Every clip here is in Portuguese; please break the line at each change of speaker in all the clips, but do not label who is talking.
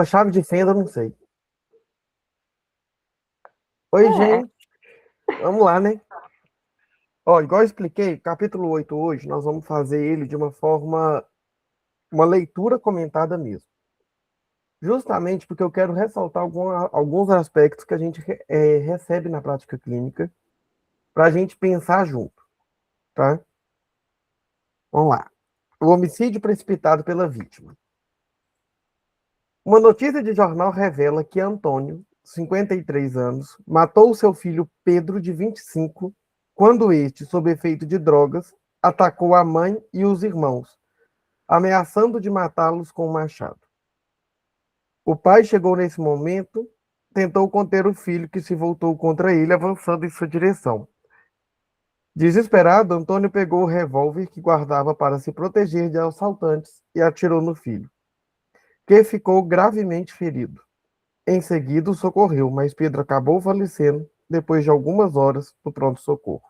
A chave de fenda, eu não sei. Oi,
É,
gente. Vamos lá, né? Ó, igual eu expliquei, capítulo 8 hoje, nós vamos fazer ele de uma forma, uma leitura comentada mesmo. Justamente porque eu quero ressaltar alguns aspectos que a gente recebe na prática clínica para a gente pensar junto, tá? Vamos lá. O homicídio precipitado pela vítima. Uma notícia de jornal revela que Antônio, 53 anos, matou seu filho Pedro, de 25, quando este, sob efeito de drogas, atacou a mãe e os irmãos, ameaçando de matá-los com um machado. O pai chegou nesse momento, tentou conter o filho que se voltou contra ele, avançando em sua direção. Desesperado, Antônio pegou o revólver que guardava para se proteger de assaltantes e atirou no filho, que ficou gravemente ferido. Em seguida, o socorreu, mas Pedro acabou falecendo depois de algumas horas no pronto-socorro.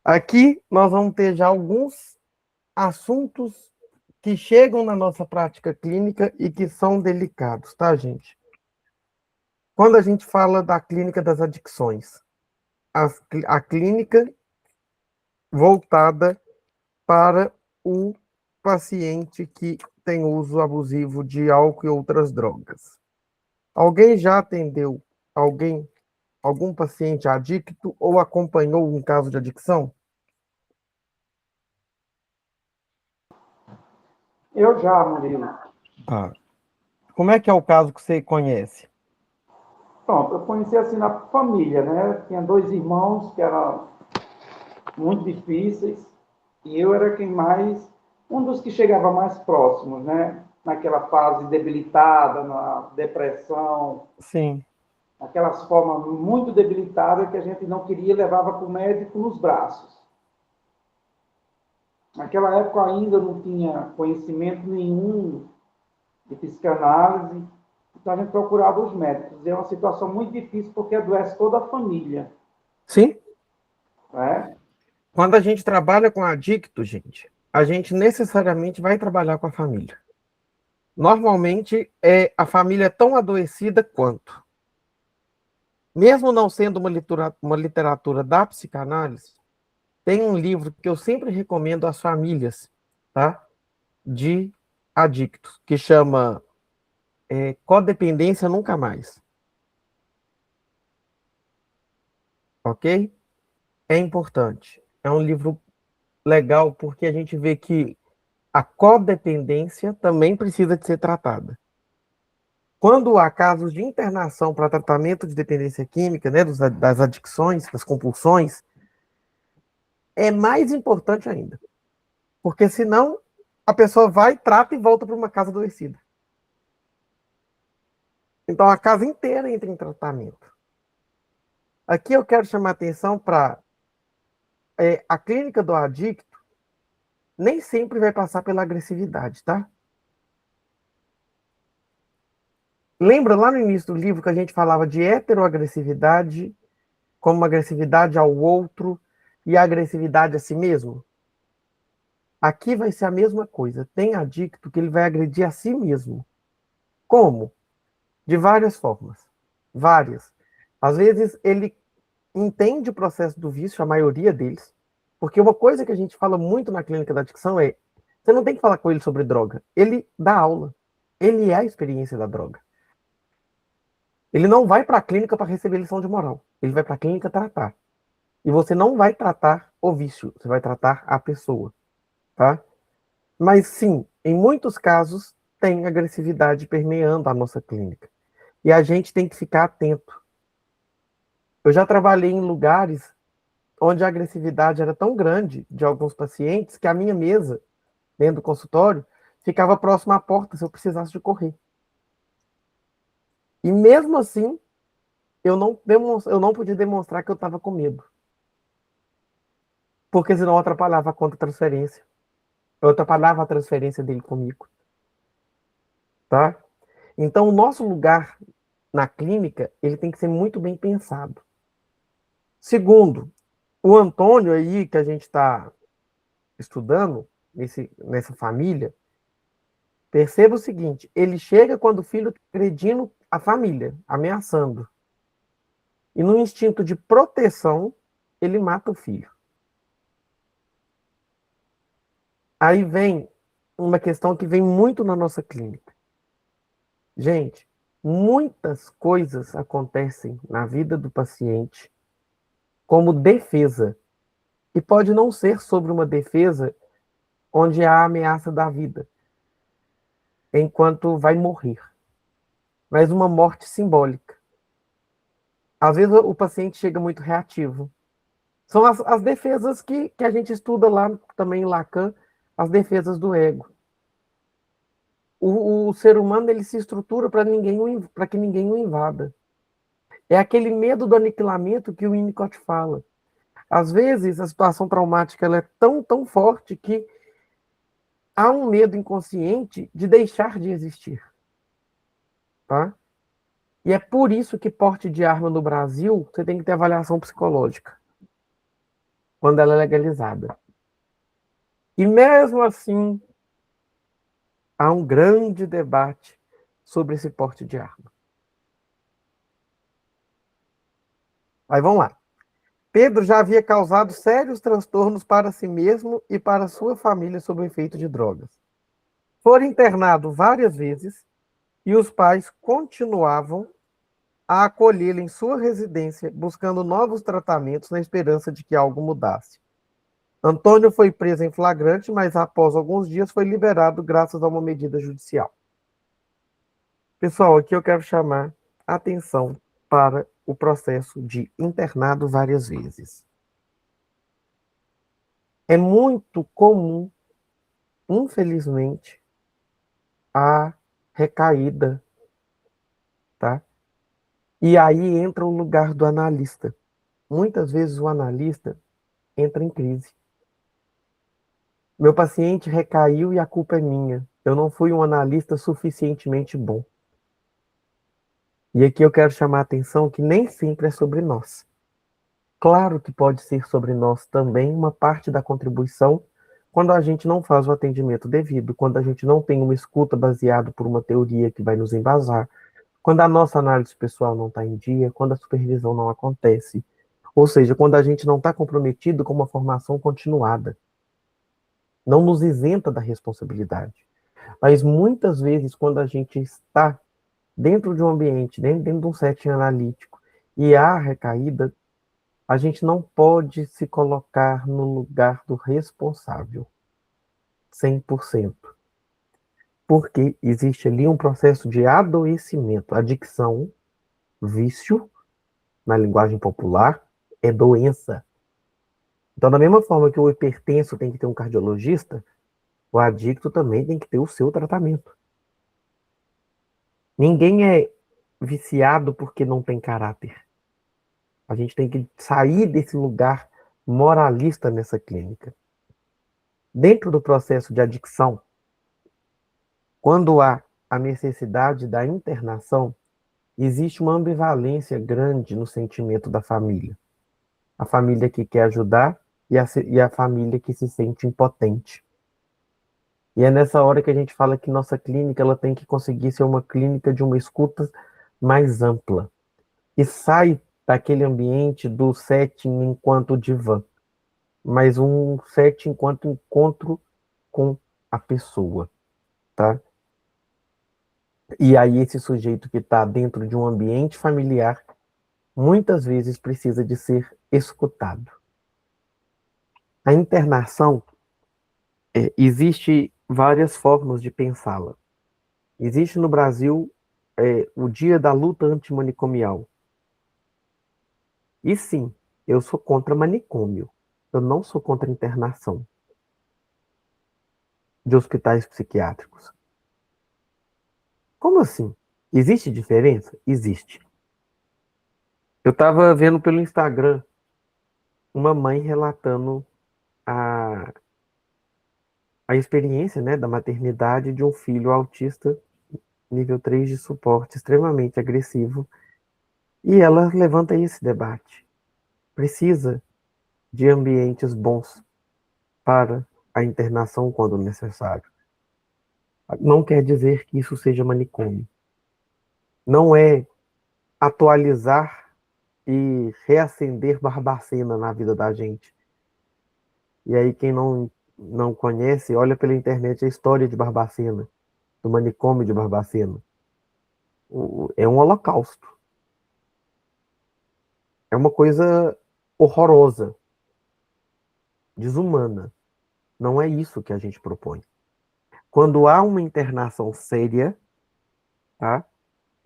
Aqui nós vamos ter já alguns assuntos que chegam na nossa prática clínica e que são delicados, tá, gente? Quando a gente fala da clínica das adicções, a clínica voltada para o paciente que tem uso abusivo de álcool e outras drogas. Alguém já atendeu alguém, algum paciente adicto ou acompanhou um caso de adicção?
Eu já, Murilo.
Ah, como é que é o caso que você conhece?
Pronto, eu conheci assim na família, né? Tinha dois irmãos que eram muito difíceis e eu era quem mais, um dos que chegava mais próximos, né? Naquela fase debilitada, na depressão,
Sim,
aquelas formas muito debilitadas que a gente não queria levava para o médico nos braços. Naquela época ainda não tinha conhecimento nenhum de psicanálise, então a gente procurava os médicos. E é uma situação muito difícil porque adoece toda a família,
sim.
né?
Quando a gente trabalha com adicto, gente, a gente necessariamente vai trabalhar com a família. Normalmente, a família é tão adoecida quanto. Mesmo não sendo uma literatura da psicanálise, tem um livro que eu sempre recomendo às famílias, tá? De adictos, que chama Codependência Nunca Mais, ok? É importante. É um livro legal porque a gente vê que a codependência também precisa de ser tratada. Quando há casos de internação para tratamento de dependência química, né, das adicções, das compulsões, é mais importante ainda. Porque senão a pessoa vai, trata e volta para uma casa adoecida. Então a casa inteira entra em tratamento. Aqui eu quero chamar a atenção para a clínica do adicto nem sempre vai passar pela agressividade, tá? Lembra lá no início do livro que a gente falava de heteroagressividade como uma agressividade ao outro e a agressividade a si mesmo? Aqui vai ser a mesma coisa. Tem adicto que ele vai agredir a si mesmo. Como? De várias formas. Várias. Às vezes ele entende o processo do vício, a maioria deles, porque uma coisa que a gente fala muito na clínica da adicção é: você não tem que falar com ele sobre droga. Ele dá aula. Ele é a experiência da droga. Ele não vai para a clínica para receber lição de moral. Ele vai para a clínica tratar. E você não vai tratar o vício, você vai tratar a pessoa, tá? Mas sim, em muitos casos tem agressividade permeando a nossa clínica. E a gente tem que ficar atento. Eu já trabalhei em lugares onde a agressividade era tão grande de alguns pacientes que a minha mesa, dentro do consultório, ficava próxima à porta se eu precisasse de correr. E mesmo assim, eu não podia demonstrar que eu estava com medo. Porque senão eu atrapalhava a conta transferência. Eu atrapalhava a transferência dele comigo, tá? Então, o nosso lugar na clínica, ele tem que ser muito bem pensado. Segundo, o Antônio aí, que a gente está estudando, nessa família, Perceba o seguinte, ele chega quando o filho está agredindo a família, ameaçando. E no instinto de proteção, ele mata o filho. Aí vem uma questão que vem muito na nossa clínica. Gente, muitas coisas acontecem na vida do paciente como defesa. E pode não ser sobre uma defesa onde há a ameaça da vida, enquanto vai morrer, mas uma morte simbólica. Às vezes o paciente chega muito reativo. São as defesas que a gente estuda lá também em Lacan, as defesas do ego. O ser humano ele se estrutura para que ninguém o invada. É aquele medo do aniquilamento que o Winnicott fala. Às vezes a situação traumática ela é tão forte que há um medo inconsciente de deixar de existir. Tá? E é por isso que porte de arma no Brasil você tem que ter avaliação psicológica quando ela é legalizada. E mesmo assim, há um grande debate sobre esse porte de arma. Aí vamos lá. Pedro já havia causado sérios transtornos para si mesmo e para sua família sob o efeito de drogas. Foi internado várias vezes e os pais continuavam a acolhê-lo em sua residência, buscando novos tratamentos na esperança de que algo mudasse. Antônio foi preso em flagrante, mas após alguns dias foi liberado graças a uma medida judicial. Pessoal, aqui eu quero chamar a atenção para o processo de internado várias vezes. É muito comum, infelizmente, a recaída, tá? E aí entra o lugar do analista. Muitas vezes o analista entra em crise. Meu paciente recaiu e a culpa é minha. Eu não fui um analista suficientemente bom. E aqui eu quero chamar a atenção que nem sempre é sobre nós. Claro que pode ser sobre nós também uma parte da contribuição quando a gente não faz o atendimento devido, quando a gente não tem uma escuta baseada por uma teoria que vai nos embasar, quando a nossa análise pessoal não está em dia, quando a supervisão não acontece, ou seja, quando a gente não está comprometido com uma formação continuada. Não nos isenta da responsabilidade. Mas muitas vezes, quando a gente está dentro de um ambiente, dentro de um setting analítico, e há recaída, a gente não pode se colocar no lugar do responsável, 100%. Porque existe ali um processo de adoecimento. Adicção, vício, na linguagem popular, é doença. Então, da mesma forma que o hipertenso tem que ter um cardiologista, o adicto também tem que ter o seu tratamento. Ninguém é viciado porque não tem caráter. A gente tem que sair desse lugar moralista nessa clínica. Dentro do processo de adicção, quando há a necessidade da internação, existe uma ambivalência grande no sentimento da família. A família que quer ajudar e a família que se sente impotente. E é nessa hora que a gente fala que nossa clínica ela tem que conseguir ser uma clínica de uma escuta mais ampla. E sai daquele ambiente do setting enquanto divã, mas um setting enquanto encontro com a pessoa, tá? E aí esse sujeito que está dentro de um ambiente familiar, muitas vezes precisa de ser escutado. A internação, existe várias formas de pensá-la. Existe no Brasil o Dia da Luta Antimanicomial. E sim, eu sou contra manicômio. Eu não sou contra internação de hospitais psiquiátricos. Como assim? Existe diferença? Existe. Eu estava vendo pelo Instagram uma mãe relatando a, a experiência, né, da maternidade de um filho autista nível 3 de suporte, extremamente agressivo, e ela levanta esse debate. Precisa de ambientes bons para a internação quando necessário. Não quer dizer que isso seja manicômio. Não é atualizar e reacender Barbacena na vida da gente. E aí, quem não conhece, olha pela internet a história de Barbacena, do manicômio de Barbacena. É um holocausto. É uma coisa horrorosa, desumana. Não é isso que a gente propõe. Quando há uma internação séria, tá?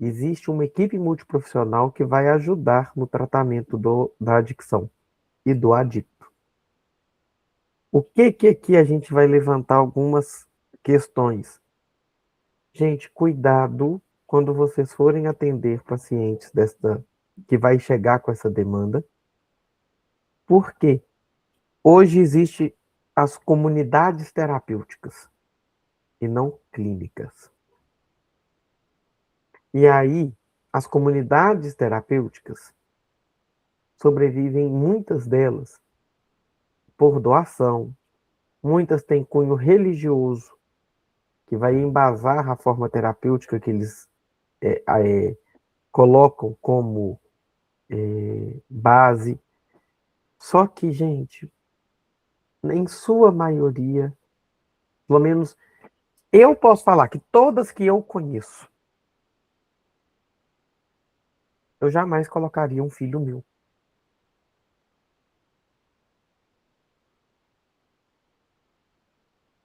Existe uma equipe multiprofissional que vai ajudar no tratamento da adicção e do adicto. O que aqui a gente vai levantar algumas questões? Gente, cuidado quando vocês forem atender pacientes que vai chegar com essa demanda. Por quê? Hoje existe as comunidades terapêuticas e não clínicas. E aí, as comunidades terapêuticas sobrevivem, muitas delas, por doação. Muitas têm cunho religioso, que vai embasar a forma terapêutica que eles colocam como base. Só que, gente, em sua maioria, pelo menos eu posso falar que todas que eu conheço, eu jamais colocaria um filho meu.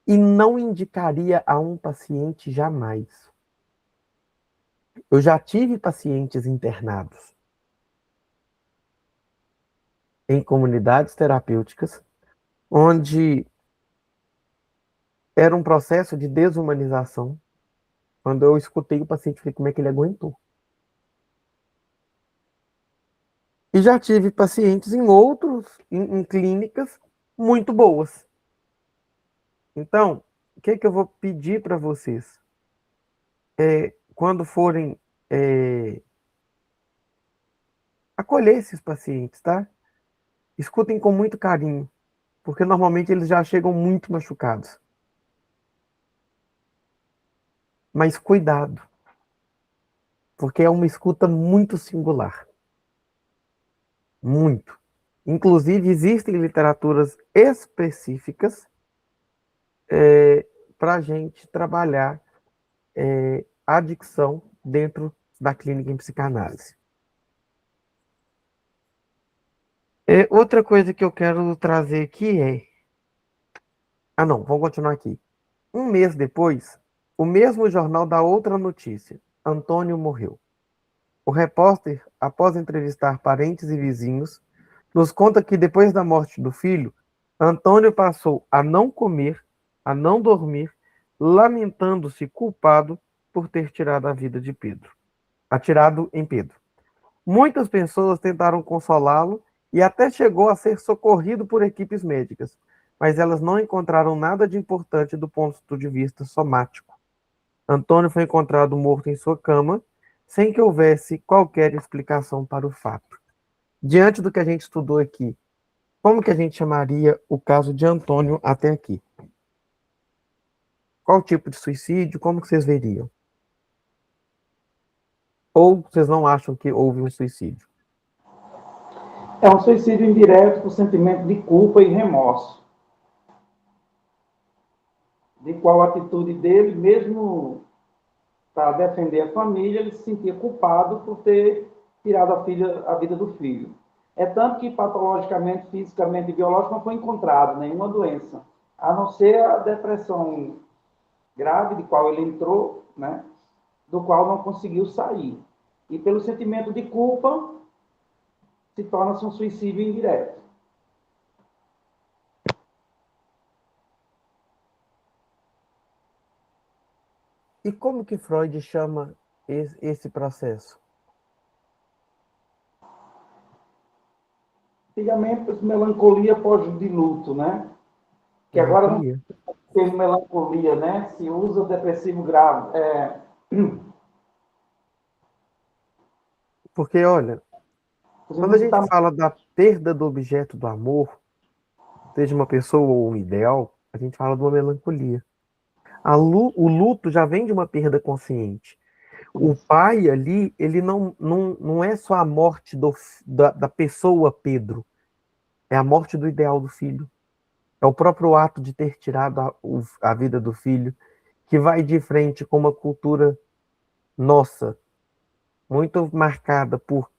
E não indicaria a um paciente jamais. Eu já tive pacientes internados em comunidades terapêuticas, onde era um processo de desumanização. Quando eu escutei o paciente, falei, como é que ele aguentou? E já tive pacientes em clínicas muito boas. Então, o que eu vou pedir para vocês? Quando forem acolher esses pacientes, tá? Escutem com muito carinho, porque normalmente eles já chegam muito machucados. Mas cuidado, porque é uma escuta muito singular. Muito. Inclusive, existem literaturas específicas para a gente trabalhar adicção dentro da clínica em psicanálise. Outra coisa que eu quero trazer aqui é... Ah, não, vamos continuar aqui. Um mês depois, o mesmo jornal dá outra notícia. Antônio morreu. O repórter, após entrevistar parentes e vizinhos, nos conta que depois da morte do filho, Antônio passou a não comer, a não dormir, lamentando-se culpado por ter tirado a vida de Pedro. Atirado em Pedro. Muitas pessoas tentaram consolá-lo e até chegou a ser socorrido por equipes médicas, mas elas não encontraram nada de importante do ponto de vista somático. Antônio foi encontrado morto em sua cama, sem que houvesse qualquer explicação para o fato. Diante do que a gente estudou aqui, como que a gente chamaria o caso de Antônio até aqui? Qual tipo de suicídio? Como que vocês veriam? Ou vocês não acham que houve um suicídio?
É um suicídio indireto por sentimento de culpa e remorso. De qual atitude dele, mesmo para defender a família, ele se sentia culpado por ter tirado a vida do filho. É tanto que patologicamente, fisicamente e biologicamente não foi encontrado nenhuma doença, a não ser a depressão grave de qual ele entrou, né, do qual não conseguiu sair. E pelo sentimento de culpa, se torna-se um suicídio indireto.
E como que Freud chama esse processo?
Antigamente, melancolia pós-de-luto, né? Que agora não
Melancolia.
tem melancolia, né? Se usa depressivo grave.
Porque, olha, quando a
Você
gente
está
fala da perda do objeto do amor, seja uma pessoa ou um ideal, a gente fala de uma melancolia. O luto já vem de uma perda consciente. O pai ali, ele não é só a morte da pessoa Pedro, é a morte do ideal do filho. É o próprio ato de ter tirado a vida do filho, que vai de frente com uma cultura nossa, muito marcada por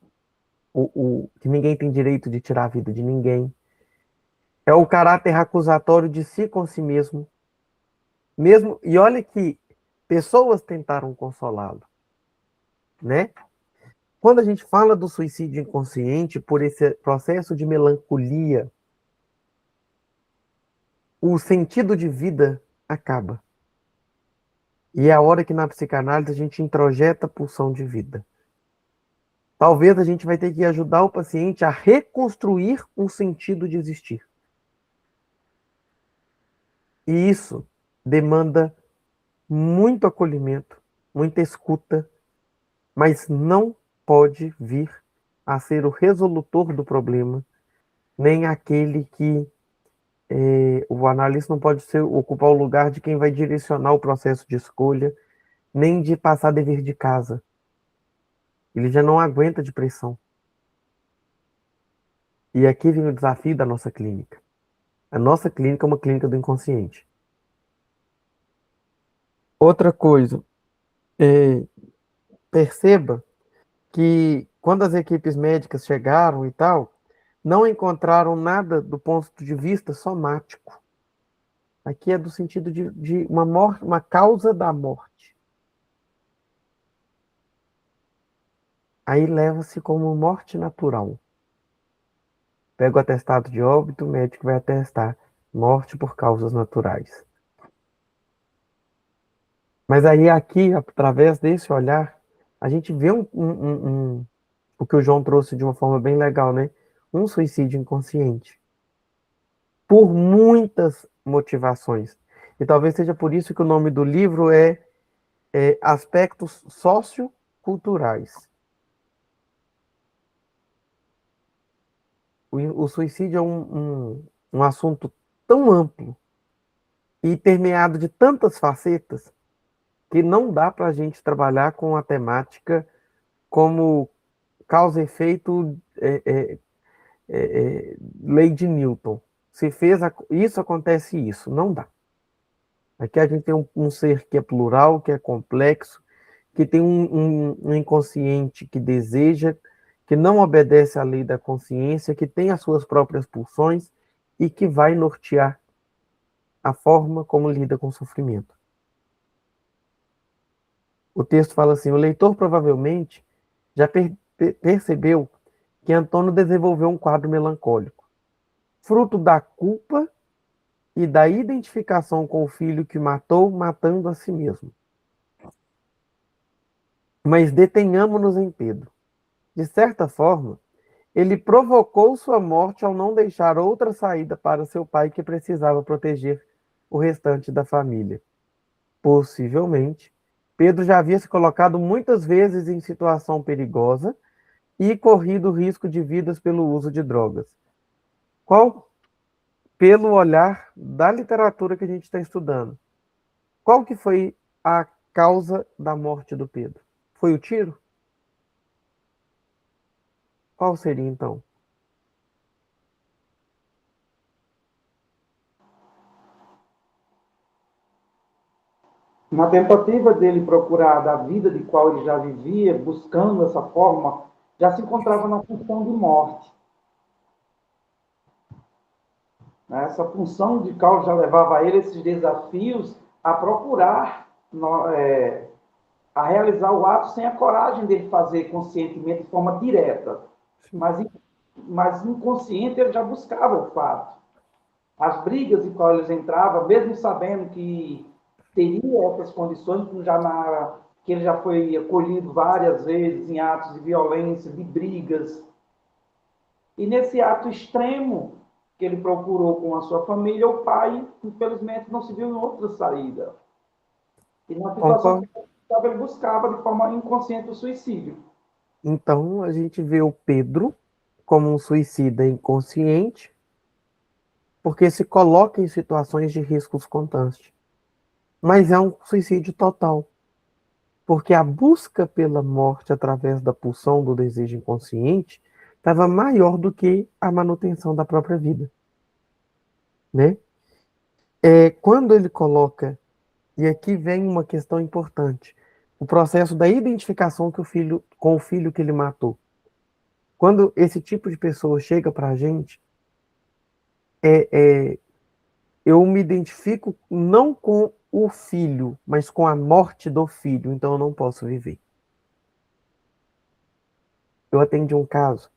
que ninguém tem direito de tirar a vida de ninguém. É o caráter acusatório de si com si mesmo. E olha que pessoas tentaram consolá-lo, né? Quando a gente fala do suicídio inconsciente, por esse processo de melancolia, o sentido de vida acaba. E é a hora que na psicanálise a gente introjeta a pulsão de vida. Talvez a gente vai ter que ajudar o paciente a reconstruir um sentido de existir. E isso demanda muito acolhimento, muita escuta, mas não pode vir a ser o resolutor do problema, nem aquele que o analista não pode ocupar o lugar de quem vai direcionar o processo de escolha, nem de passar dever de casa. Ele já não aguenta de pressão. E aqui vem o desafio da nossa clínica. A nossa clínica é uma clínica do inconsciente. Outra coisa, perceba que quando as equipes médicas chegaram e tal, não encontraram nada do ponto de vista somático. Aqui é do sentido de uma morte, uma causa da morte. Aí leva-se como morte natural. Pega o atestado de óbito, o médico vai atestar morte por causas naturais. Mas aí aqui, através desse olhar, a gente vê o que o João trouxe de uma forma bem legal, né? Um suicídio inconsciente. Por muitas motivações. E talvez seja por isso que o nome do livro é Aspectos Socioculturais. O suicídio é um assunto tão amplo e permeado de tantas facetas que não dá para a gente trabalhar com a temática como causa e efeito, lei de Newton. Se fez isso, acontece isso. Não dá. Aqui a gente tem um ser que é plural, que é complexo, que tem um inconsciente que deseja, que não obedece à lei da consciência, que tem as suas próprias pulsões e que vai nortear a forma como lida com o sofrimento. O texto fala assim: o leitor provavelmente já percebeu que Antônio desenvolveu um quadro melancólico, fruto da culpa e da identificação com o filho que matou, matando a si mesmo. Mas detenhamos-nos em Pedro. De certa forma, ele provocou sua morte ao não deixar outra saída para seu pai, que precisava proteger o restante da família. Possivelmente, Pedro já havia se colocado muitas vezes em situação perigosa e corrido risco de vidas pelo uso de drogas. Pelo olhar da literatura que a gente está estudando, qual que foi a causa da morte do Pedro? Foi o tiro? Qual seria então?
Na tentativa dele procurar da vida de qual ele já vivia, buscando essa forma, já se encontrava na função de morte. Essa função de qual já levava a ele esses desafios a procurar, a realizar o ato sem a coragem dele fazer conscientemente de forma direta. Mas inconsciente ele já buscava o fato. As brigas em qual eles entravam, mesmo sabendo que teria essas condições, que ele já foi acolhido várias vezes em atos de violência, de brigas. E nesse ato extremo que ele procurou com a sua família, o pai, infelizmente, não se viu em outra saída. E na situação que ele buscava de forma inconsciente o suicídio.
Então, a gente vê o Pedro como um suicida inconsciente, porque se coloca em situações de riscos constantes. mas é um suicídio total. Porque a busca pela morte através da pulsão do desejo inconsciente estava maior do que a manutenção da própria vida, né? Quando ele coloca, e aqui vem uma questão importante, o processo da identificação que com o filho que ele matou. Quando esse tipo de pessoa chega para a gente, eu me identifico não com o filho, mas com a morte do filho, então eu não posso viver. Eu atendi um caso,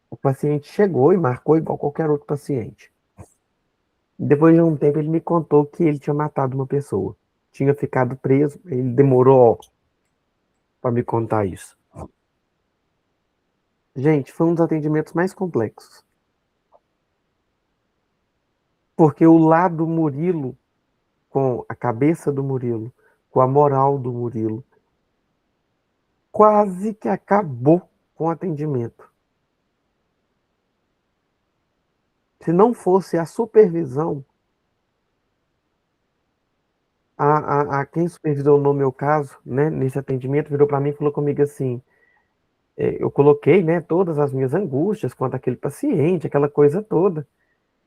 o paciente chegou e marcou igual qualquer outro paciente. Depois de um tempo, ele me contou que ele tinha matado uma pessoa. Tinha ficado preso, ele demorou para me contar isso. Gente, foi um dos atendimentos mais complexos. Porque o lado Murilo, com a cabeça do Murilo, com a moral do Murilo, quase que acabou com o atendimento. Se não fosse a supervisão, a quem supervisou no meu caso, né, nesse atendimento, virou para mim e falou comigo assim: eu coloquei, né, todas as minhas angústias quanto àquele paciente, aquela coisa toda.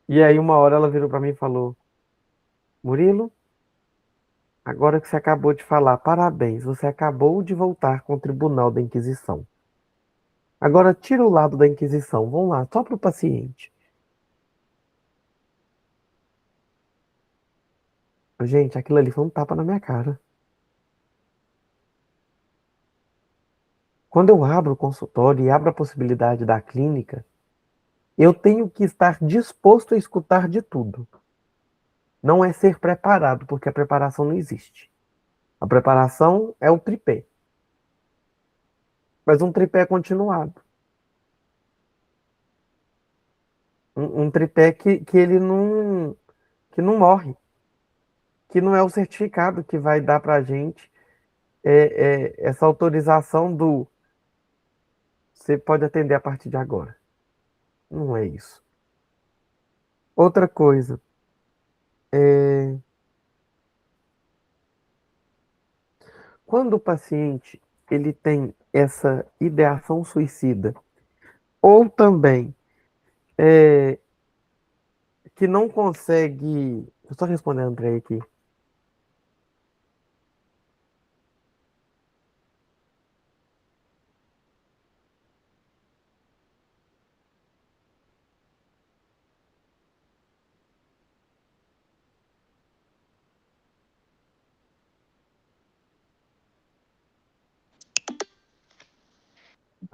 E aí uma hora ela virou para mim e falou: Murilo, agora que você acabou de falar, parabéns, você acabou de voltar com o Tribunal da Inquisição. Agora tira o lado da Inquisição, vamos lá, só para o paciente. Gente, aquilo ali foi um tapa na minha cara. Quando eu abro o consultório e abro a possibilidade da clínica, eu tenho que estar disposto a escutar de tudo. Não é ser preparado, porque a preparação não existe. A preparação é o tripé, mas um tripé continuado. Um tripé que ele que não morre, que não é o certificado que vai dar para a gente essa autorização do você pode atender a partir de agora. Não é isso. Outra coisa, é, quando o paciente ele tem essa ideação suicida, ou também que não consegue. Eu estou respondendo para ele aqui.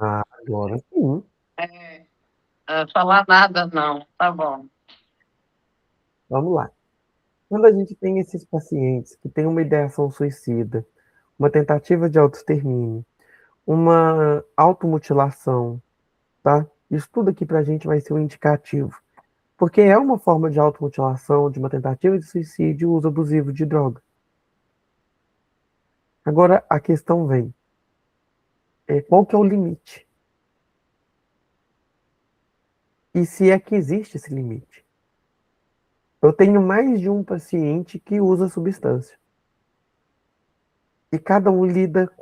Ah, agora sim.
É, falar nada, não. Tá bom.
Vamos lá. Quando a gente tem esses pacientes que têm uma ideação suicida, uma tentativa de autoextermínio, uma automutilação, tá? Isso tudo aqui para a gente vai ser um indicativo. Porque é uma forma de automutilação, de uma tentativa de suicídio, uso abusivo de droga. Agora, a questão vem, qual que é o limite? E se é que existe esse limite? Eu tenho mais de um paciente que usa substância. E cada um lida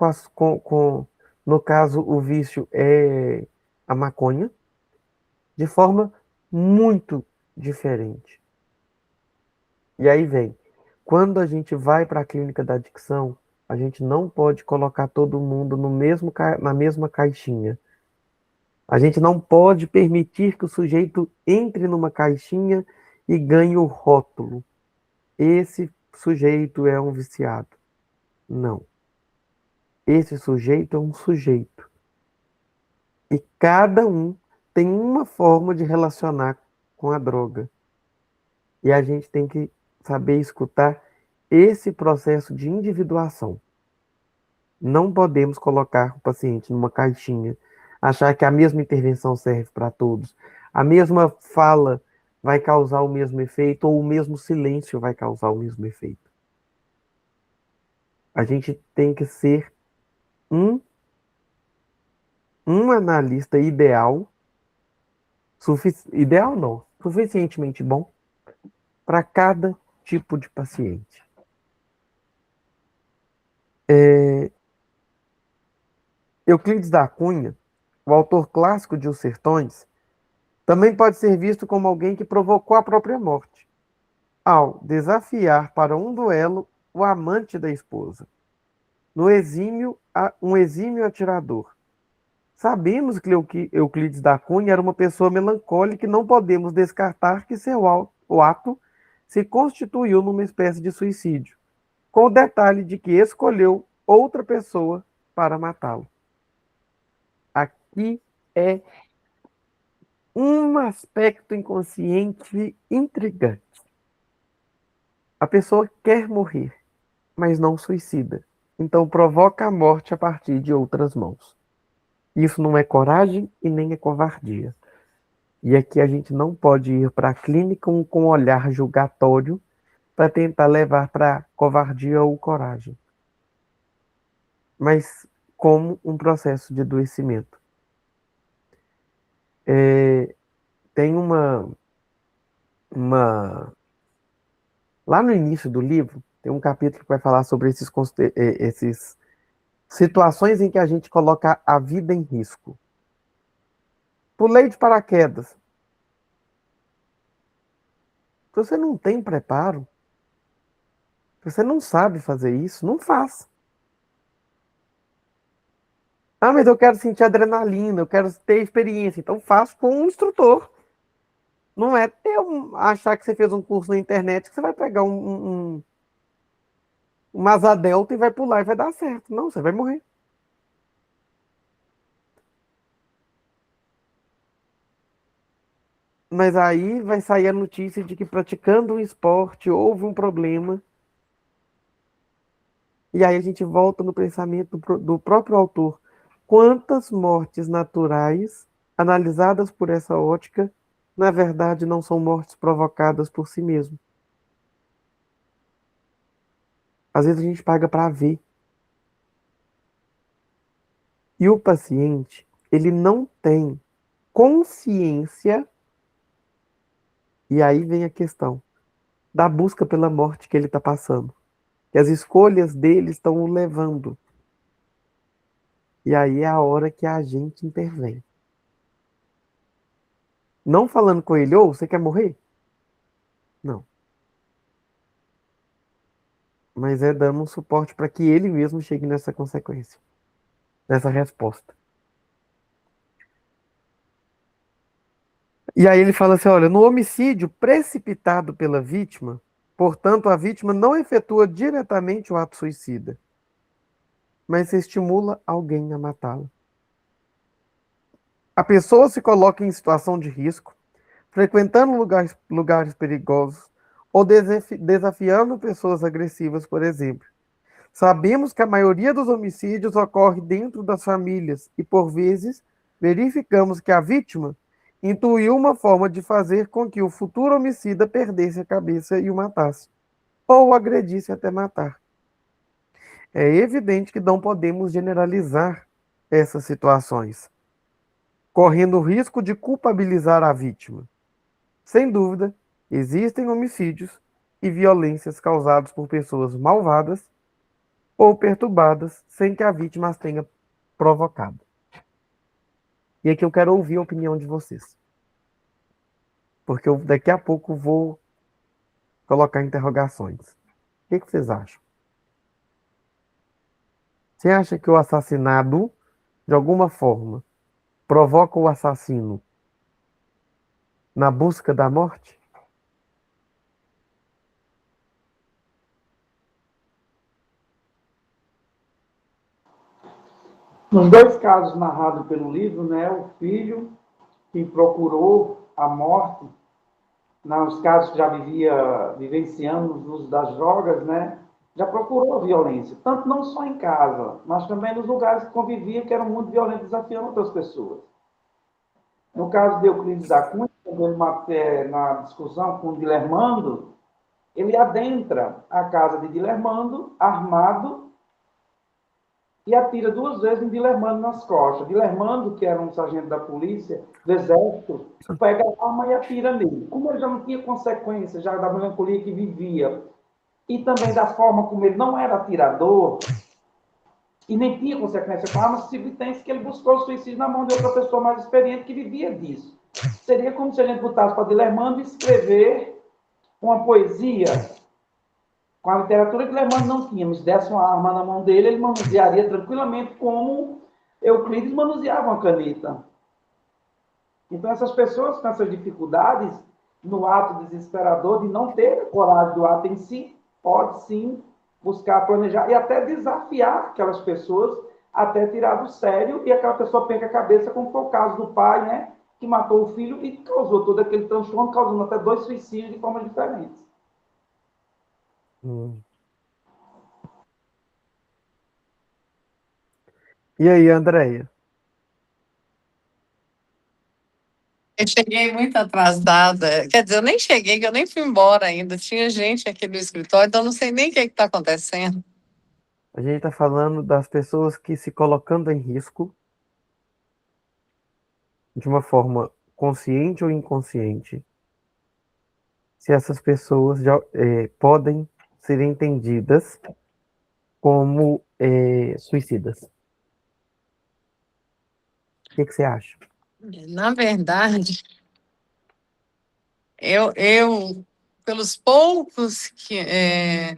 no caso, o vício é a maconha, de forma muito diferente. E aí vem, quando a gente vai para a clínica da adicção, a gente não pode colocar todo mundo na mesma caixinha. A gente não pode permitir que o sujeito entre numa caixinha e ganhe o rótulo. Esse sujeito é um viciado. Não. Esse sujeito é um sujeito. E cada um tem uma forma de relacionar com a droga. E a gente tem que saber escutar esse processo de individuação. Não podemos colocar o paciente numa caixinha, achar que a mesma intervenção serve para todos. A mesma fala vai causar o mesmo efeito, ou o mesmo silêncio vai causar o mesmo efeito. A gente tem que ser um, um analista ideal, ideal não, suficientemente bom para cada tipo de paciente. Euclides da Cunha, o autor clássico de Os Sertões, também pode ser visto como alguém que provocou a própria morte, ao desafiar para um duelo o amante da esposa, um exímio atirador. Sabemos que Euclides da Cunha era uma pessoa melancólica e não podemos descartar que o ato se constituiu numa espécie de suicídio, com o detalhe de que escolheu outra pessoa para matá-lo. Aqui é um aspecto inconsciente intrigante. A pessoa quer morrer, mas não suicida. Então provoca a morte a partir de outras mãos. Isso não é coragem e nem é covardia. E aqui a gente não pode ir para a clínica com um olhar julgatório para tentar levar para covardia ou coragem, mas como um processo de adoecimento. Tem lá no início do livro, tem um capítulo que vai falar sobre esses situações em que a gente coloca a vida em risco. Pulei de paraquedas. Se você não tem preparo, se você não sabe fazer isso, não faça. Ah, mas eu quero sentir adrenalina, eu quero ter experiência. Então faça com um instrutor. Não é achar que você fez um curso na internet que você vai pegar uma asa delta e vai pular e vai dar certo. Não, você vai morrer. Mas aí vai sair a notícia de que praticando um esporte houve um problema. E aí a gente volta no pensamento do próprio autor. Quantas mortes naturais, analisadas por essa ótica, na verdade não são mortes provocadas por si mesmo? Às vezes a gente paga para ver. E o paciente, ele não tem consciência, e aí vem a questão da busca pela morte que ele está passando. Que as escolhas dele estão o levando. E aí é a hora que a gente intervém. Não falando com ele, ô, você quer morrer? Não. Mas é dando um suporte para que ele mesmo chegue nessa consequência, nessa resposta. E aí ele fala assim, olha, no homicídio precipitado pela vítima, portanto, a vítima não efetua diretamente o ato suicida, mas estimula alguém a matá-la. A pessoa se coloca em situação de risco, frequentando lugares perigosos ou desafiando pessoas agressivas, por exemplo. Sabemos que a maioria dos homicídios ocorre dentro das famílias e, por vezes, verificamos que a vítima intuiu uma forma de fazer com que o futuro homicida perdesse a cabeça e o matasse, ou o agredisse até matar. É evidente que não podemos generalizar essas situações, correndo o risco de culpabilizar a vítima. Sem dúvida, existem homicídios e violências causados por pessoas malvadas ou perturbadas sem que a vítima as tenha provocado. E aqui eu quero ouvir a opinião de vocês. Porque eu daqui a pouco vou colocar interrogações. O que vocês acham? Você acha que o assassinado, de alguma forma, provoca o assassino na busca da morte?
Nos dois casos narrados pelo livro, né, o filho que procurou a morte, nos casos que já vivenciando o uso das drogas, né, já procurou a violência, tanto não só em casa, mas também nos lugares que convivia, que eram muito violentos, desafiando outras pessoas. No caso de Euclides da Cunha, na discussão com Dilermando, ele adentra a casa de Dilermando, armado, e atira 2 vezes em Dilermando nas costas. Dilermando, que era um sargento da polícia, do exército, pega a arma e atira nele. Como ele já não tinha consequência, já da melancolia que vivia, e também da forma como ele não era atirador, e nem tinha consequência com a arma, se evidência que ele buscou o suicídio na mão de outra pessoa mais experiente que vivia disso. Seria como se a gente botasse para Dilermando escrever uma poesia com a literatura que Dilermando não tinha, mas desse uma arma na mão dele, ele manusearia tranquilamente como Euclides manuseava uma caneta. Então, essas pessoas com essas dificuldades, no ato desesperador de não ter coragem do ato em si, pode sim buscar planejar e até desafiar aquelas pessoas até tirar do sério e aquela pessoa perca a cabeça, como foi o caso do pai, né, que matou o filho e causou todo aquele transtorno, causando até 2 suicídios de formas diferentes.
E aí, Andréia?
Eu cheguei muito atrasada. Quer dizer, eu nem cheguei, que eu nem fui embora ainda. Tinha gente aqui no escritório, então eu não sei nem o que está acontecendo.
A gente está falando das pessoas que se colocando em risco de uma forma consciente ou inconsciente, se essas pessoas já podem ser entendidas como suicidas. O que você acha?
Na verdade, eu pelos poucos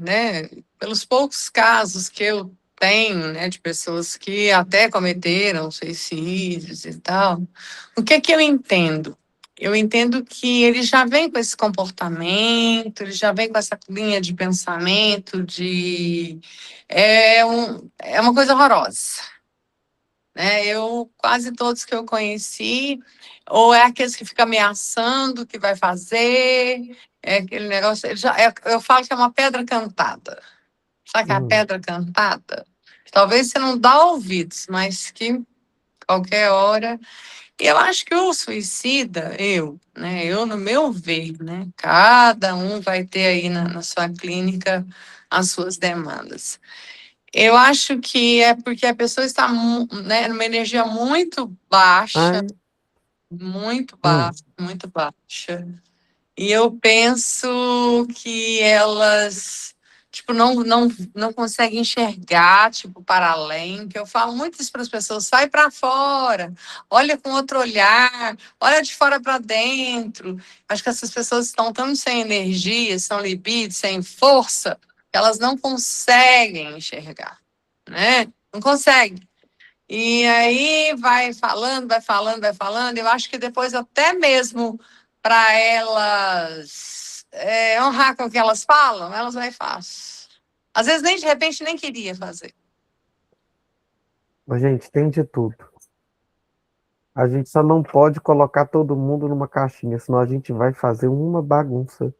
né, pelos poucos casos que eu tenho, né, de pessoas que até cometeram suicídios e tal, o que que eu entendo? Eu entendo que ele já vem com esse comportamento, ele já vem com essa linha de pensamento de é uma coisa horrorosa, né? Eu quase todos que eu conheci, ou é aqueles que ficam ameaçando que vai fazer, é aquele negócio, eu falo que é uma pedra cantada. Sabe que é a pedra cantada? Talvez você não dá ouvidos, mas que qualquer hora. Eu acho que o suicida, né? Eu, no meu ver, né? Cada um vai ter aí na sua clínica as suas demandas. Eu acho que é porque a pessoa está, né, numa energia muito baixa,
Ai,
muito
hum,
baixa, muito baixa. E eu penso que elas, tipo, não conseguem enxergar, tipo, para além, que eu falo muito isso para as pessoas, sai para fora, olha com outro olhar, olha de fora para dentro. Acho que essas pessoas estão tão sem energia, sem libido, sem força, que elas não conseguem enxergar, né? Não conseguem. E aí vai falando, vai falando, vai falando. Eu acho que depois, até mesmo para elas honrar com o que elas falam, elas vai fácil. Às vezes, nem de repente, nem queria fazer.
mas, gente, tem de tudo. A gente só não pode colocar todo mundo numa caixinha, senão a gente vai fazer uma bagunça.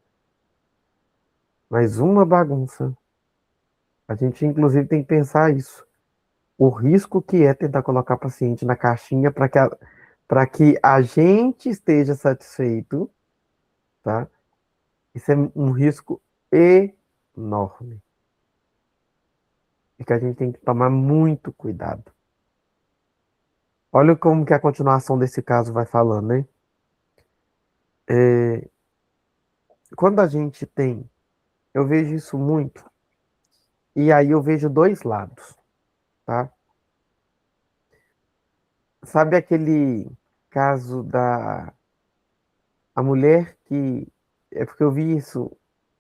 Mas uma bagunça. A gente, inclusive, tem que pensar isso. O risco que é tentar colocar paciente na caixinha para que a gente esteja satisfeito, tá? Isso é um risco enorme. E que a gente tem que tomar muito cuidado. Olha como que a continuação desse caso vai falando, né? Quando a gente tem, eu vejo isso muito, e aí eu vejo dois lados, tá? Sabe aquele caso da a mulher que, é porque eu vi isso,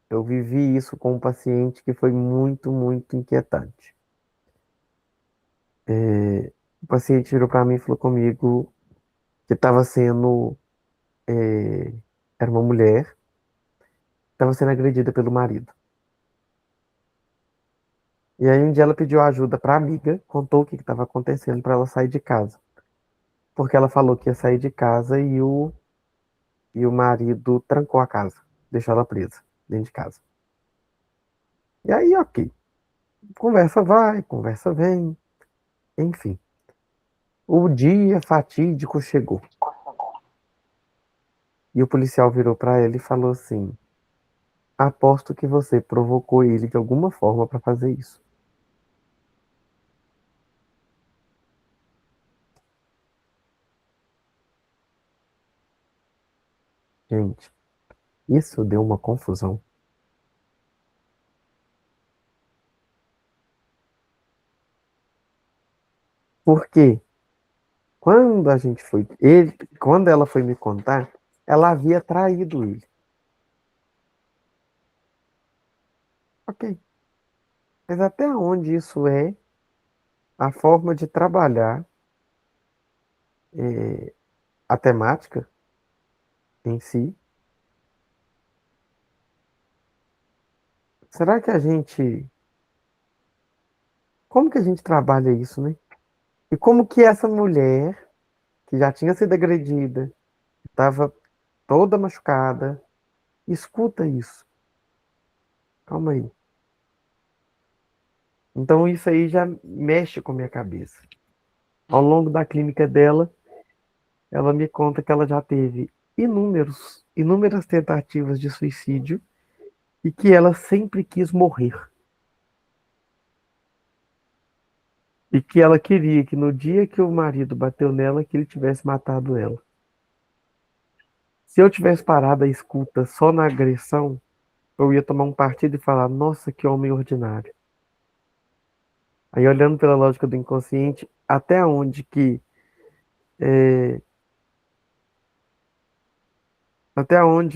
eu vivi isso com um paciente que foi muito, muito inquietante. O paciente virou para mim e falou comigo que estava sendo, é, era uma mulher, estava sendo agredida pelo marido. E aí um dia ela pediu ajuda para a amiga, contou o que estava acontecendo para ela sair de casa. Porque ela falou que ia sair de casa e o marido trancou a casa, deixou ela presa dentro de casa. E aí, ok. Conversa vai, conversa vem, enfim. O dia fatídico chegou. E o policial virou para ela e falou assim: aposto que você provocou ele de alguma forma para fazer isso. Gente, isso deu uma confusão. Porque quando ela foi me contar, ela havia traído ele. Ok. Mas até onde isso é a forma de trabalhar a temática em si? Será que a gente. Como que a gente trabalha isso, né? E como que essa mulher, que já tinha sido agredida, estava toda machucada, escuta isso? Calma aí. Então isso aí já mexe com a minha cabeça. Ao longo da clínica dela, ela me conta que ela já teve inúmeras tentativas de suicídio e que ela sempre quis morrer. E que ela queria que no dia que o marido bateu nela, que ele tivesse matado ela. Se eu tivesse parado a escuta só na agressão, eu ia tomar um partido e falar, nossa, que homem ordinário. Aí olhando pela lógica do inconsciente, é, até onde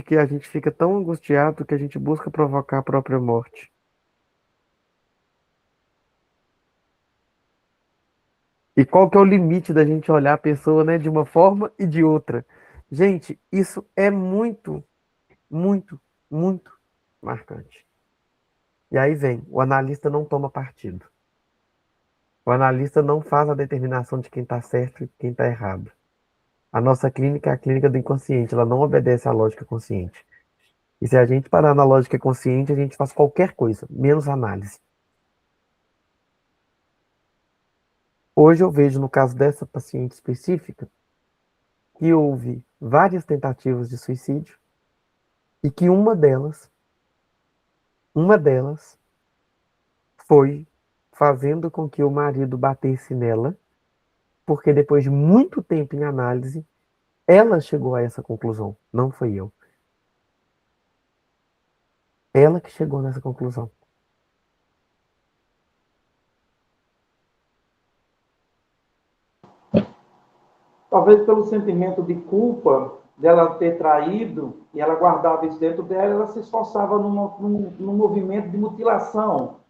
que a gente fica tão angustiado que a gente busca provocar a própria morte. E qual que é o limite da gente olhar a pessoa, né, de uma forma e de outra? Gente, isso é muito, muito, muito marcante. E aí vem, o analista não toma partido. O analista não faz a determinação de quem está certo e quem está errado. A nossa clínica é a clínica do inconsciente, ela não obedece à lógica consciente. E se a gente parar na lógica consciente, a gente faz qualquer coisa, menos análise. Hoje eu vejo, no caso dessa paciente específica, que houve várias tentativas de suicídio e que uma delas foi fazendo com que o marido batesse nela, porque depois de muito tempo em análise, ela chegou a essa conclusão, não foi eu. Ela que chegou nessa conclusão.
Talvez pelo sentimento de culpa dela ter traído, e ela guardava isso dentro dela, ela se esforçava num movimento de mutilação,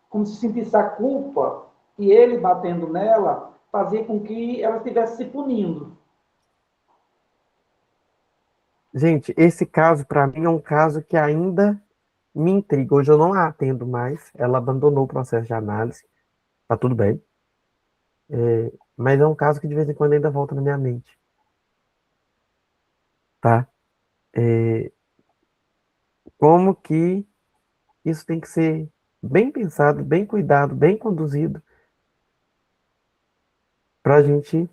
como se sentisse a culpa, e ele batendo nela fazia com que ela estivesse se punindo.
Gente, esse caso para mim é um caso que ainda me intriga. Hoje eu não a atendo mais, ela abandonou o processo de análise, tá tudo bem. Mas é um caso que de vez em quando ainda volta na minha mente, tá? É, como que isso tem que ser bem pensado, bem cuidado, bem conduzido, para a gente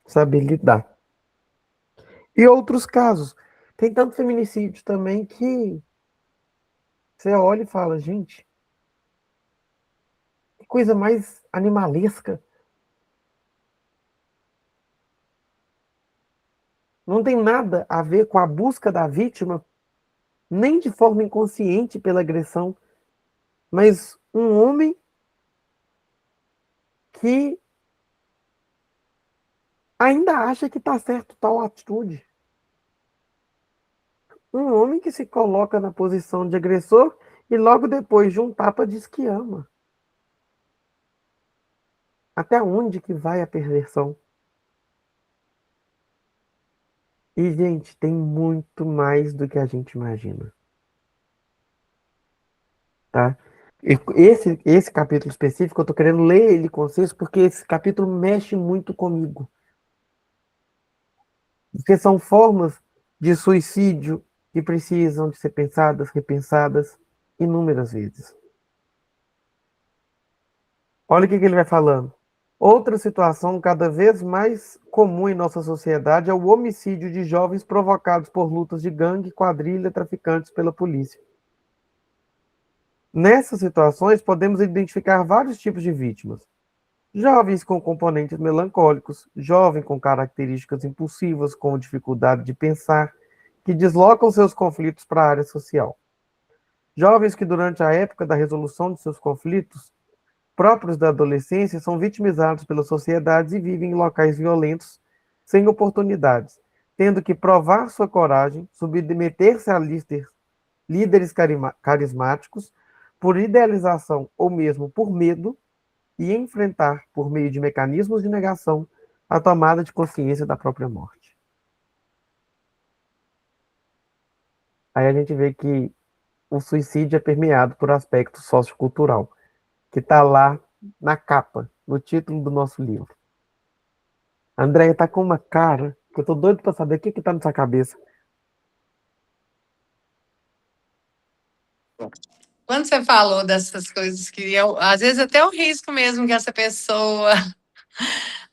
saber lidar. E outros casos. Tem tanto feminicídio também que você olha e fala, gente, que coisa mais animalesca. Não tem nada a ver com a busca da vítima, nem de forma inconsciente pela agressão, mas um homem que ainda acha que está certo tal atitude. Um homem que se coloca na posição de agressor e logo depois de um tapa diz que ama. Até onde que vai a perversão? E, gente, tem muito mais do que a gente imagina, tá? E esse capítulo específico, eu tô querendo ler ele com vocês, porque esse capítulo mexe muito comigo. Porque são formas de suicídio que precisam de ser pensadas, repensadas inúmeras vezes. Olha o que ele vai falando. Outra situação cada vez mais comum em nossa sociedade é o homicídio de jovens provocados por lutas de gangue, quadrilha, traficantes pela polícia. Nessas situações, podemos identificar vários tipos de vítimas. Jovens com componentes melancólicos, jovem com características impulsivas, com dificuldade de pensar, que deslocam seus conflitos para a área social. Jovens que, durante a época da resolução de seus conflitos próprios da adolescência, são vitimizados pela sociedade e vivem em locais violentos, sem oportunidades, tendo que provar sua coragem, submeter-se a líderes carismáticos, por idealização ou mesmo por medo, e enfrentar, por meio de mecanismos de negação, a tomada de consciência da própria morte. Aí a gente vê que o suicídio é permeado por aspecto sociocultural, que está lá na capa, no título do nosso livro. A Andréia está com uma cara que eu tô doido para saber o que está na sua cabeça.
Quando você falou dessas coisas que às vezes até o risco mesmo que essa pessoa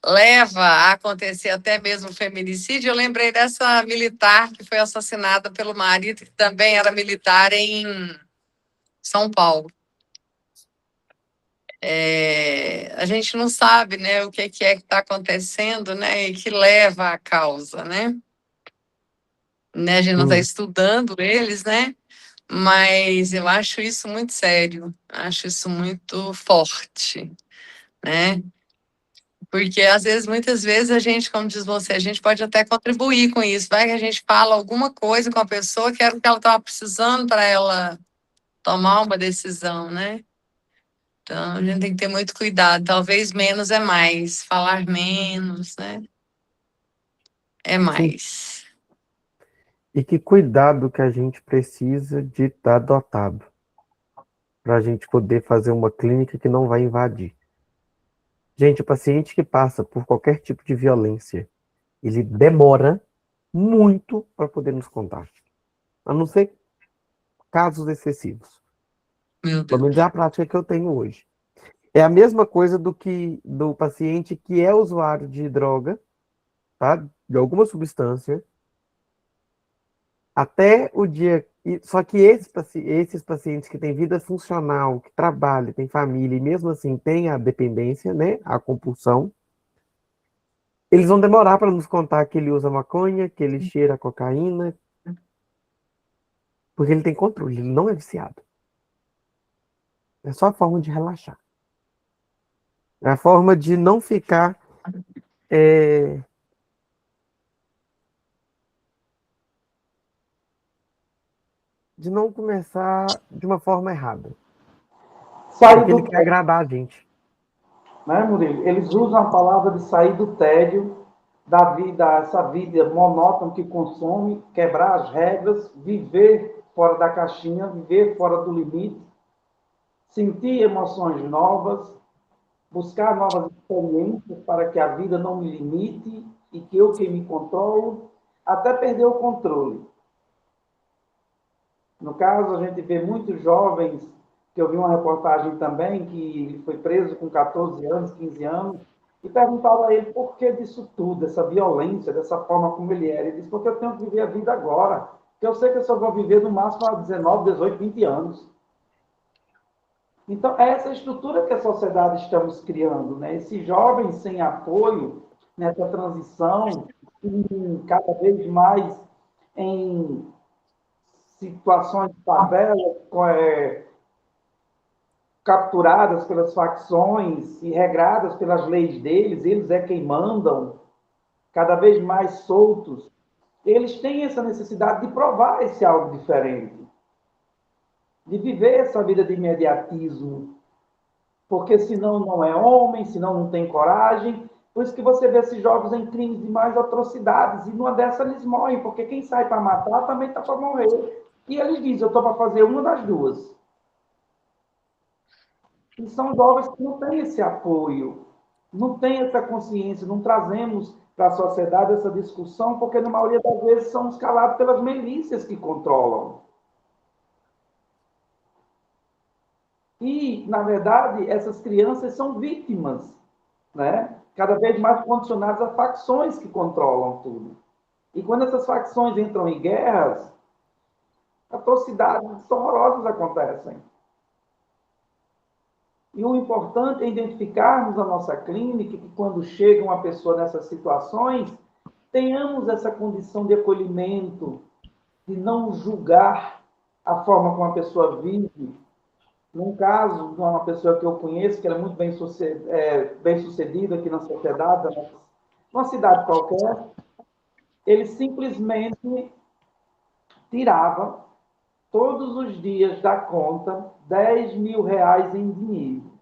leva a acontecer até mesmo feminicídio, eu lembrei dessa militar que foi assassinada pelo marido, que também era militar em São Paulo. A gente não sabe, né, o que é que está acontecendo, né, e que leva à causa, né? A gente não está estudando eles, né? Mas eu acho isso muito sério, acho isso muito forte, né? Porque às vezes, muitas vezes, a gente, como diz você, a gente pode até contribuir com isso. Vai que a gente fala alguma coisa com a pessoa que era o que ela estava precisando para ela tomar uma decisão, né? Então, a gente tem que ter muito cuidado. Talvez menos é mais. Falar menos, né? É mais.
E que cuidado que a gente precisa de estar adotado para a gente poder fazer uma clínica que não vai invadir. Gente, o paciente que passa por qualquer tipo de violência, ele demora muito para poder nos contar. A não ser casos excessivos.
Meu
Pelo menos
Deus.
é a prática que eu tenho hoje. É a mesma coisa do paciente que é usuário de droga, tá? De alguma substância, até o dia. Só que esses pacientes que têm vida funcional, que trabalham, têm família e mesmo assim têm a dependência, né? A compulsão, eles vão demorar para nos contar que ele usa maconha, que ele cheira cocaína, porque ele tem controle, ele não é viciado. É só a forma de relaxar. É a forma de não ficar. De não começar de uma forma errada.
Sair
Porque ele
do
quer agradar a gente.
né, Murilo? Eles usam a palavra de sair do tédio, da vida, essa vida monótona que consome, quebrar as regras, viver fora da caixinha, viver fora do limite, sentir emoções novas, buscar novas experiências para que a vida não me limite e que eu quem me controlo, até perder o controle. No caso, a gente vê muitos jovens, que eu vi uma reportagem também, que foi preso com 14 anos, 15 anos, e perguntava a ele por que disso tudo, dessa violência, dessa forma como ele era. Ele disse, porque eu tenho que viver a vida agora, porque eu sei que eu só vou viver no máximo a 19, 18, 20 anos. Então, é essa estrutura que a sociedade estamos criando, né? Esses jovens sem apoio nessa transição, cada vez mais em situações de favela, capturadas pelas facções e regradas pelas leis deles, eles é quem mandam, cada vez mais soltos, eles têm essa necessidade de provar esse algo diferente, de viver essa vida de imediatismo, porque senão não é homem, senão não tem coragem. Por isso que você vê esses jovens em crimes de mais atrocidades, e numa dessas eles morrem, porque quem sai para matar também está para morrer. E eles dizem, eu estou para fazer uma das duas. E são jovens que não têm esse apoio, não têm essa consciência, não trazemos para a sociedade essa discussão, porque na maioria das vezes são escalados pelas milícias que controlam. E, na verdade, essas crianças são vítimas, né? Cada vez mais condicionadas a facções que controlam tudo. E quando essas facções entram em guerras, atrocidades horrorosas acontecem. E o importante é identificarmos a nossa clínica, que quando chega uma pessoa nessas situações, tenhamos essa condição de acolhimento, de não julgar a forma como a pessoa vive. Num caso de uma pessoa que eu conheço, que era muito bem sucedida aqui na sociedade, numa cidade qualquer, ele simplesmente tirava todos os dias da conta 10 mil reais em dinheiro.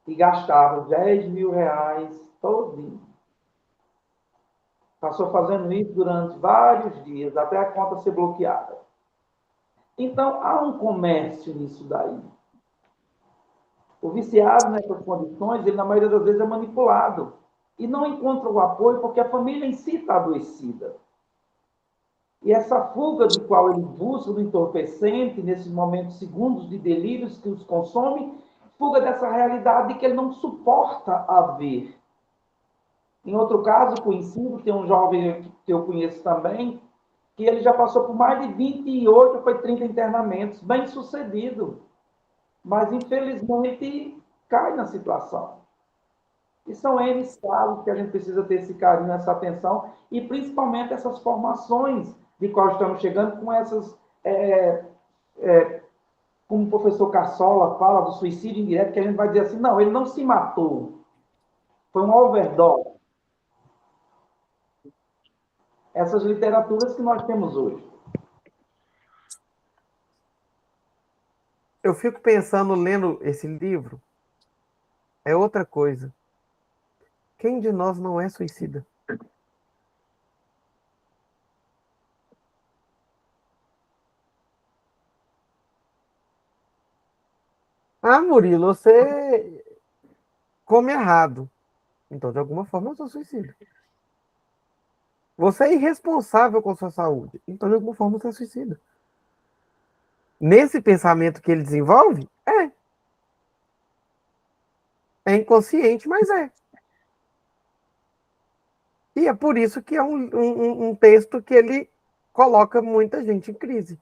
E gastava 10 mil reais todinho. Passou fazendo isso durante vários dias, até a conta ser bloqueada. Então, há um comércio nisso daí. O viciado nessas condições, ele na maioria das vezes é manipulado. E não encontra o apoio porque a família em si está adoecida. E essa fuga de qual ele busca do entorpecente, nesses momentos segundos de delírios que os consome, fuga dessa realidade que ele não suporta a ver. Em outro caso conhecido, tem um jovem que eu conheço também, que ele já passou por mais de 28, foi 30 internamentos, bem sucedido, mas infelizmente cai na situação. E são N casos que a gente precisa ter esse carinho, essa atenção, e principalmente essas formações de qual estamos chegando com essas, como o professor Cassola fala, do suicídio indireto, que a gente vai dizer assim, não, ele não se matou, foi uma overdose. Essas literaturas que nós temos hoje.
Eu fico pensando, lendo esse livro, é outra coisa. Quem de nós não é suicida? Ah, Murilo, você come errado. Então, de alguma forma, eu sou suicida. Você é irresponsável com sua saúde. Então, de alguma forma, você é suicida. Nesse pensamento que ele desenvolve, é. É inconsciente, mas é. E é por isso que é um texto que ele coloca muita gente em crise.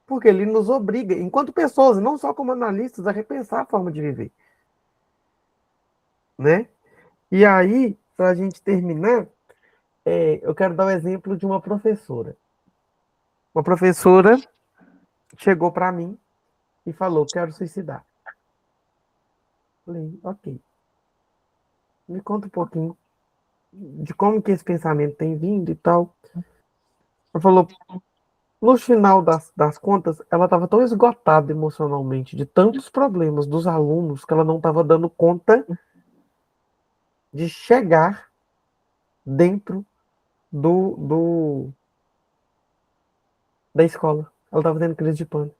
Porque ele nos obriga, enquanto pessoas, não só como analistas, a repensar a forma de viver. Né? E aí, para a gente terminar, eu quero dar o exemplo de uma professora. Uma professora chegou para mim e falou: quero suicidar. Falei: ok. Me conta um pouquinho de como que esse pensamento tem vindo e tal. Ela falou: no final das contas, ela estava tão esgotada emocionalmente de tantos problemas dos alunos que ela não estava dando conta de chegar dentro da escola. Ela estava tendo crise de pânico.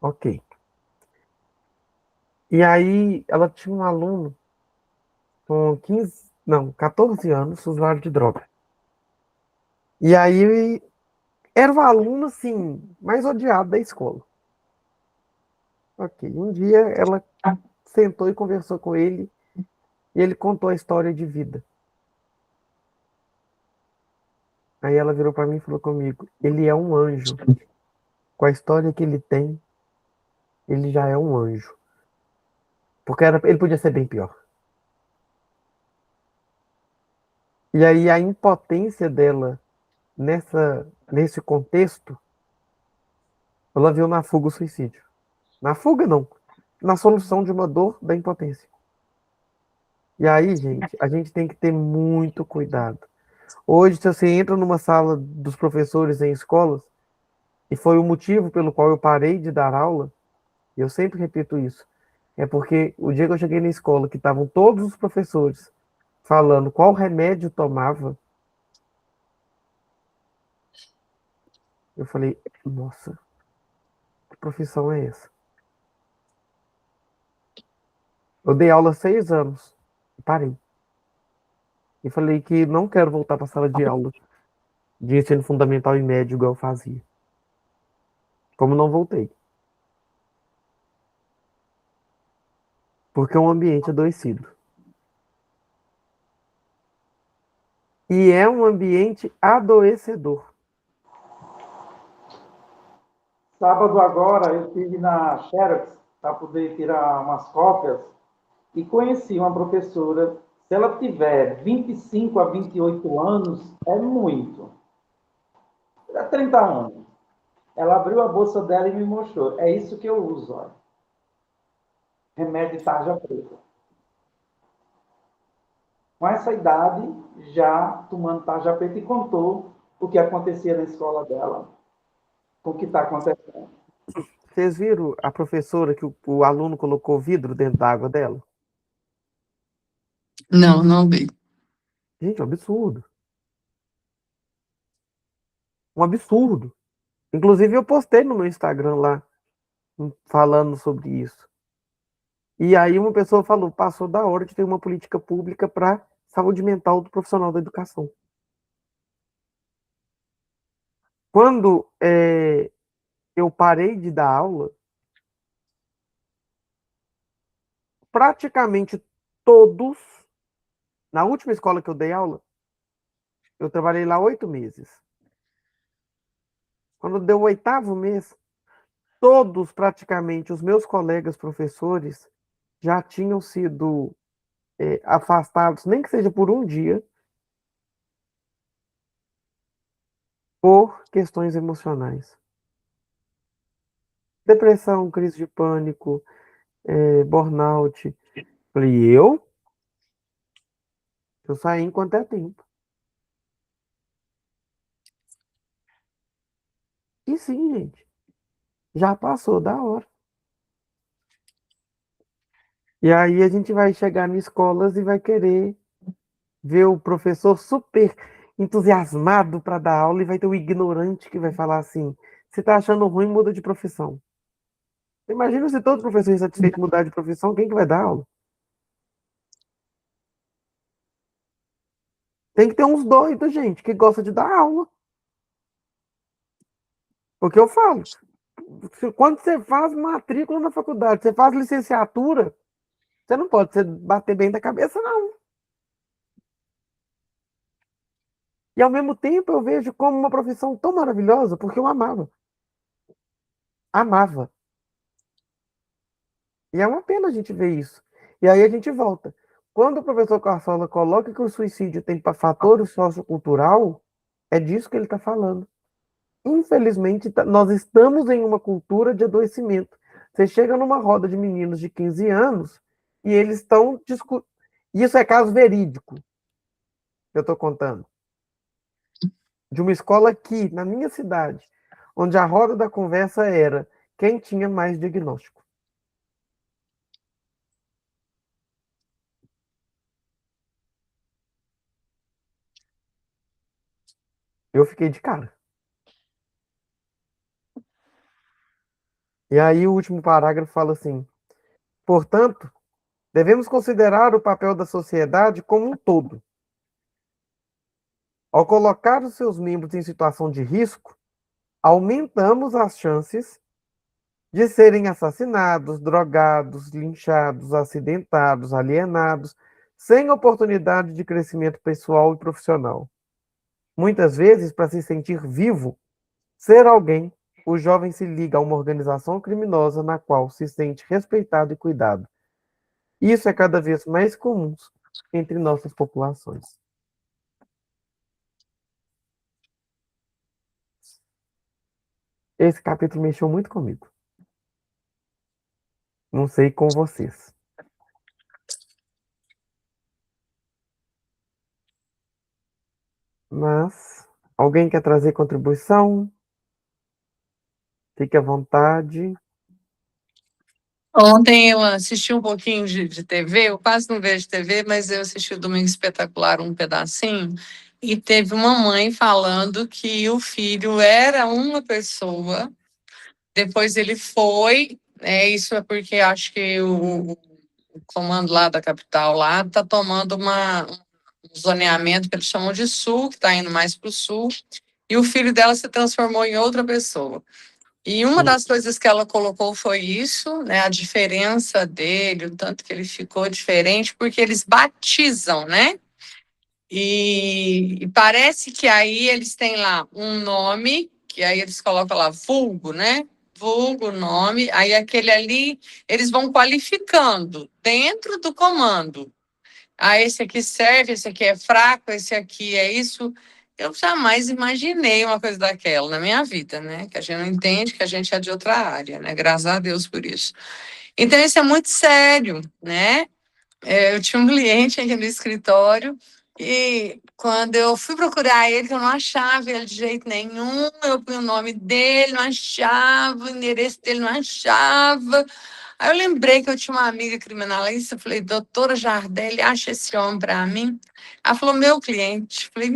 Ok. E aí ela tinha um aluno com 15, não, 14 anos, usuário de droga. E aí era o aluno, assim, mais odiado da escola. Ok. Um dia ela sentou e conversou com ele e ele contou a história de vida. Aí ela virou para mim e falou comigo: ele é um anjo. Com a história que ele tem, ele já é um anjo. Porque ele podia ser bem pior. E aí a impotência dela nesse contexto, ela viu na fuga o suicídio. Na fuga, não. Na solução de uma dor da impotência. E aí, gente, a gente tem que ter muito cuidado. Hoje, se você entra numa sala dos professores em escolas, e foi o motivo pelo qual eu parei de dar aula, e eu sempre repito isso, é porque o dia que eu cheguei na escola, que estavam todos os professores falando qual remédio tomava, eu falei: nossa, que profissão é essa? Eu dei aula há 6 anos, e parei. E falei que não quero voltar para a sala de aula de ensino fundamental e médio igual eu fazia. Como não voltei. Porque é um ambiente adoecido. E é um ambiente adoecedor.
Sábado agora eu estive na Xerox para poder tirar umas cópias e conheci uma professora Se ela tiver 25 a 28 anos, é muito. É 30 anos. Ela abriu a bolsa dela e me mostrou. É isso que eu uso, olha. Remédio de tarja preta. Com essa idade, já tomando tarja preta e contou o que acontecia na escola dela, com o que está acontecendo.
Vocês viram a professora que o aluno colocou vidro dentro da água dela?
Não, não vi.
Gente, é um absurdo. Um absurdo. Inclusive, eu postei no meu Instagram lá, falando sobre isso. E aí uma pessoa falou, passou da hora de ter uma política pública para saúde mental do profissional da educação. Quando eu parei de dar aula, praticamente todos, na última escola que eu dei aula, eu trabalhei lá 8 meses. Quando deu o 8º mês, todos praticamente os meus colegas professores já tinham sido afastados, nem que seja por um dia, por questões emocionais. Depressão, crise de pânico, burnout. Falei, eu saí enquanto é tempo. E sim, gente, já passou da hora. E aí a gente vai chegar em escolas e vai querer ver o professor super entusiasmado para dar aula e vai ter o ignorante que vai falar assim, se tá achando ruim, muda de profissão. Imagina se todo professor insatisfeito mudar de profissão, quem que vai dar aula? Tem que ter uns doidos, gente, que gosta de dar aula. Porque eu falo, quando você faz matrícula na faculdade, você faz licenciatura, você não pode bater bem da cabeça, não. E ao mesmo tempo eu vejo como uma profissão tão maravilhosa, porque eu amava. Amava. E é uma pena a gente ver isso. E aí a gente volta. Quando o professor Carsola coloca que o suicídio tem fator sociocultural, é disso que ele está falando. Infelizmente, nós estamos em uma cultura de adoecimento. Você chega numa roda de meninos de 15 anos e eles estão discutindo. Isso é caso verídico que eu estou contando. De uma escola aqui, na minha cidade, onde a roda da conversa era quem tinha mais diagnóstico. Eu fiquei de cara. E aí o último parágrafo fala assim: portanto, devemos considerar o papel da sociedade como um todo. Ao colocar os seus membros em situação de risco, aumentamos as chances de serem assassinados, drogados, linchados, acidentados, alienados, sem oportunidade de crescimento pessoal e profissional. Muitas vezes, para se sentir vivo, ser alguém, o jovem se liga a uma organização criminosa na qual se sente respeitado e cuidado. Isso é cada vez mais comum entre nossas populações. Esse capítulo mexeu muito comigo. Não sei com vocês. Mas alguém quer trazer contribuição? Fique à vontade.
Ontem eu assisti um pouquinho de TV, eu quase não vejo TV, mas eu assisti o Domingo Espetacular um pedacinho, e teve uma mãe falando que o filho era uma pessoa, depois ele foi, isso é porque acho que o comando lá da capital lá está tomando um zoneamento que eles chamam de sul, que está indo mais para o sul, e o filho dela se transformou em outra pessoa. E uma das coisas que ela colocou foi isso, né? A diferença dele, o tanto que ele ficou diferente, porque eles batizam, né? E parece que aí eles têm lá um nome, que aí eles colocam lá vulgo, né? Vulgo, nome, aí aquele ali, eles vão qualificando dentro do comando. Ah, esse aqui serve, esse aqui é fraco, esse aqui é isso. Eu jamais imaginei uma coisa daquela na minha vida, né? Que a gente não entende, que a gente é de outra área, né? Graças a Deus por isso. Então, isso é muito sério, né? Eu tinha um cliente aqui no escritório e quando eu fui procurar ele, que eu não achava ele de jeito nenhum, eu pus o nome dele, não achava, o endereço dele não achava. Aí eu lembrei que eu tinha uma amiga criminalista, eu falei, doutora Jardelli, acha esse homem para mim? Ela falou, meu cliente. Eu falei,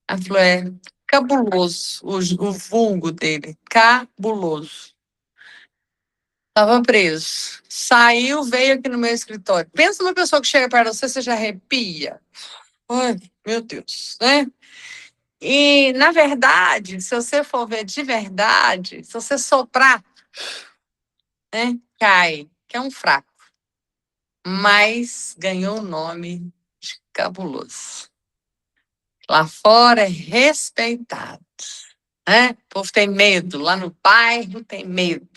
Ela falou, é cabuloso, o vulgo dele, cabuloso. Estava preso. Saiu, veio aqui no meu escritório. Pensa numa pessoa que chega perto de você, você já arrepia. Ai, meu Deus, né? E, na verdade, se você for ver de verdade, se você soprar, né, cai, que é um fraco. Mas ganhou o nome de cabuloso. Lá fora é respeitado, né? O povo tem medo, lá no bairro tem medo.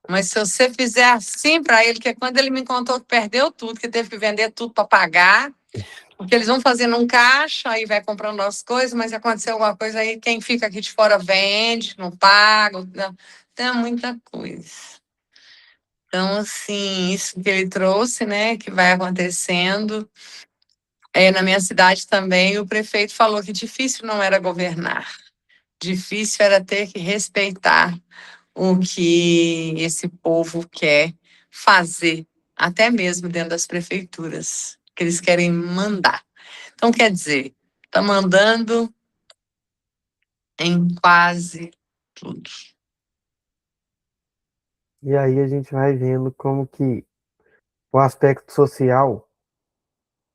Mas se você fizer assim para ele, que é quando ele me contou que perdeu tudo, que teve que vender tudo para pagar, porque eles vão fazendo um caixa, aí vai comprando as coisas, mas aconteceu alguma coisa aí, quem fica aqui de fora vende, não paga, não, tem muita coisa. Então, assim, isso que ele trouxe, né, que vai acontecendo. Na minha cidade também, o prefeito falou que difícil não era governar, difícil era ter que respeitar o que esse povo quer fazer, até mesmo dentro das prefeituras, que eles querem mandar. Então, quer dizer, está mandando em quase tudo.
E aí a gente vai vendo como que o aspecto social,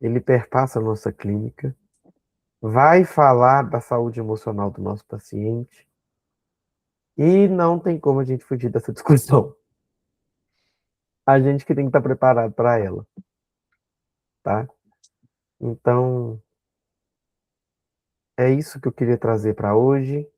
ele perpassa a nossa clínica, vai falar da saúde emocional do nosso paciente, e não tem como a gente fugir dessa discussão. A gente que tem que estar preparado para ela, tá? Então, é isso que eu queria trazer para hoje.